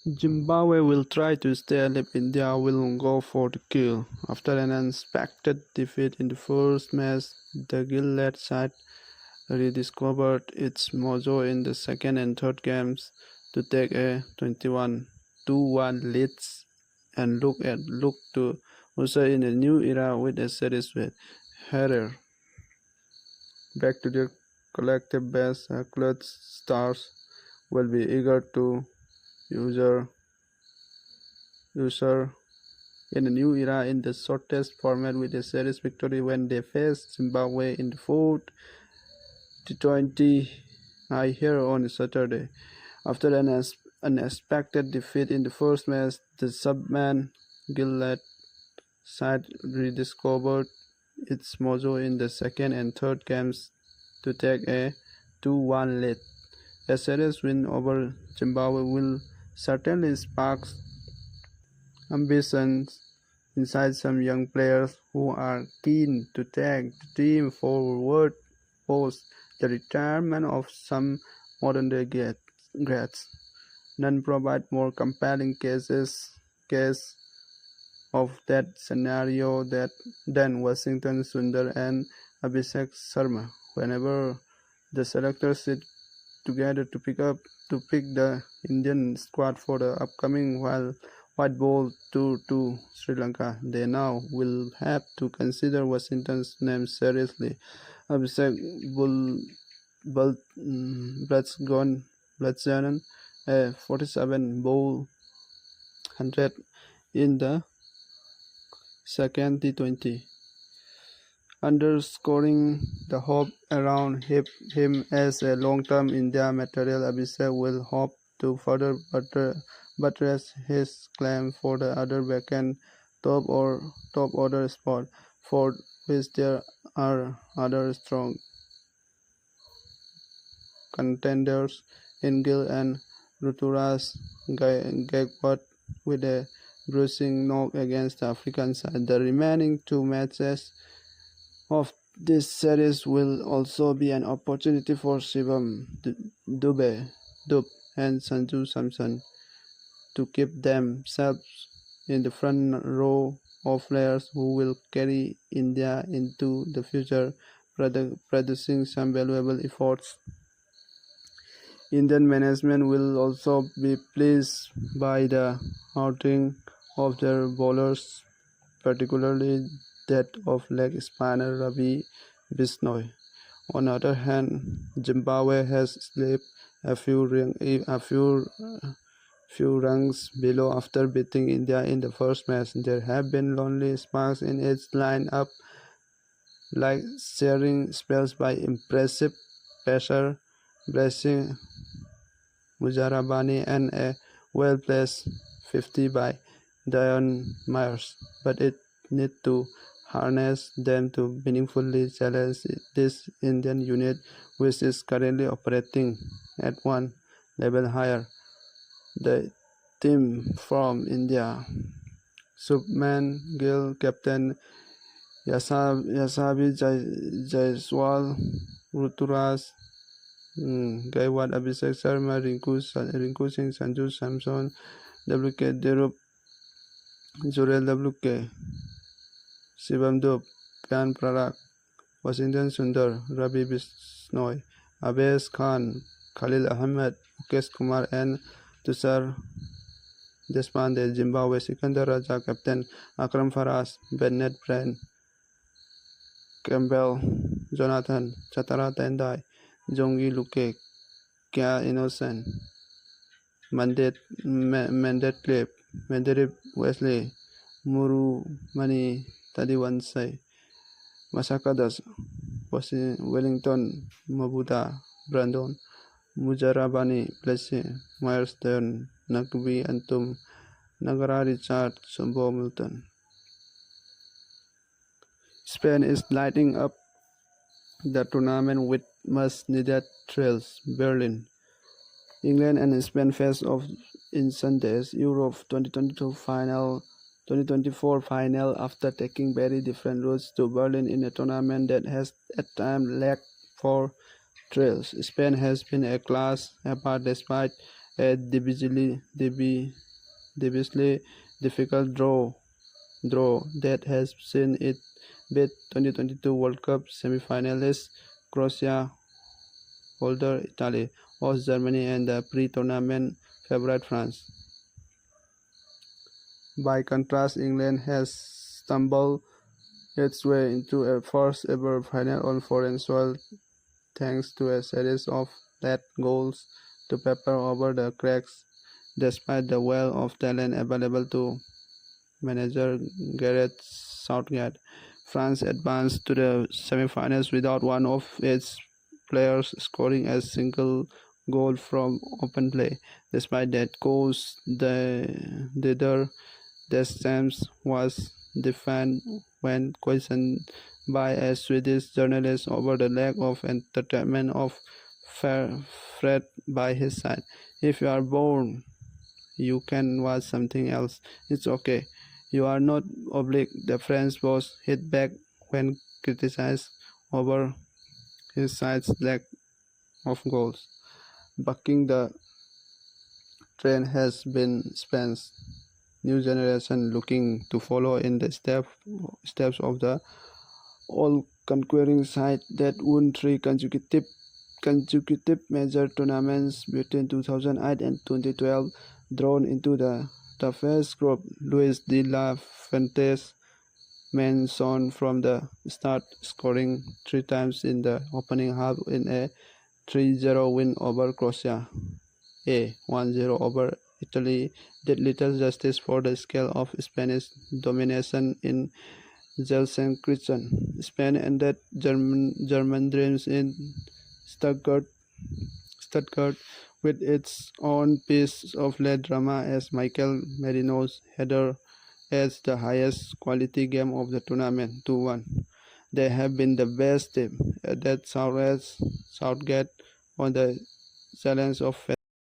Zimbabwe will try to stay alive. India will go for the kill. After an unexpected defeat in the first match, the Gill-led side rediscovered its mojo in the second and third games to take a 21-1 lead and look to usher in a new era with a series with Harrer back to their collective best. Clutch stars will be eager to user user in a new era in the shortest format with a series victory when they face Zimbabwe in the fourth T20 I here on Saturday. After an unexpected defeat in the first match, the Subman Gill-led side rediscovered its mojo in the second and third games to take a 2-1 lead. A series win over Zimbabwe will certainly spark ambitions inside some young players who are keen to take the team forward post the retirement of some modern-day greats. None provide more compelling case of that scenario than Washington Sundar and Abhishek Sharma. Whenever the selectors sit together to pick the Indian squad for the upcoming White Ball tour to Sri Lanka, they now will have to consider Washington's name seriously. Abhishek Balakrishnan, a 47 ball 100 in the second T20, underscoring the hope around him as a long-term India material. Abhishek will hope to further buttress his claim for the other vacant top order spot, for which there are other strong contenders in Gill and Ruturaj Gaikwad with a bruising knock against the African side. The remaining two matches of this series will also be an opportunity for Shivam Dube and Sanju Samson to keep themselves in the front row of players who will carry India into the future, producing some valuable efforts. Indian management will also be pleased by the outing of their bowlers, particularly that of leg spinner Ravi Bisnoy. On the other hand, Zimbabwe has slipped a few ranks below after beating India in the first match. There have been lonely sparks in its lineup, like sharing spells by impressive pacer Blessing Mujarabani and a well-placed 50 by Dion Myers, but it needs to harness them to meaningfully challenge this Indian unit, which is currently operating at one level higher. The team from India: Shubman Gill, Captain Yasavi Jaiswal, Ruturaj Gaikwad, Abhishek Sharma, Rinku Singh, Sanju Samson, WK Derup, Jurel WK, Shivam Dub, Pyan Prarak, Washington Sundar, Ravi Bisnoy, Abes Khan, Khalil Ahmed, Mukesh Kumar and Tushar Deshpande. Zimbabwe: Sikandar Raja, Captain Akram Faraz, Bennett Brand, Campbell Jonathan, Chatara Tendai, Jongi Luke, Kya Innocent, Mandet Clip, Mandarip Wesley, Muru Mani Tadiwansai, Masakadas, Wellington Mabuda, Brandon, Mujarabani, Blessing, Myers Stern, Nagbi Antum, Nagara Richard, Sumbo Milton. Spain is lighting up the tournament with much-needed thrills. Berlin. England and Spain face off in Sunday's Euro 2024 final after taking very different routes to Berlin in a tournament that has at times lacked for thrills. Spain has been a class apart despite A deviously difficult draw that has seen it beat 2022 World Cup semi-finalists Croatia, holder Italy, host Germany, and the pre-tournament favourite France. By contrast, England has stumbled its way into a first-ever final on foreign soil thanks to a series of late goals to paper over the cracks. Despite the well of talent available to manager Gareth Southgate, France advanced to the semi-finals without one of its players scoring a single goal from open play. Despite that, coach the leader Deschamps was defiant when questioned by a Swedish journalist over the lack of entertainment of Fred by his side. If you are bored, you can watch something else. It's okay. You are not oblique. The French boss hit back when criticized over his side's lack of goals. Bucking the trend has been Spain's new generation looking to follow in the steps of the all-conquering side that won three consecutive major tournaments between 2008 and 2012, drawn into the toughest group. Luis de la Fuente's main shone from the start, scoring three times in the opening half in a 3-0 win over Croatia. A 1-0 over Italy did little justice for the scale of Spanish domination in Gelsenkirchen. Spain ended German dreams in Stuttgart, Stuttgart with its own piece of late drama as Michael Merino's header as the highest quality game of the tournament 2-1. They have been the best team. That Southgate on the challenge of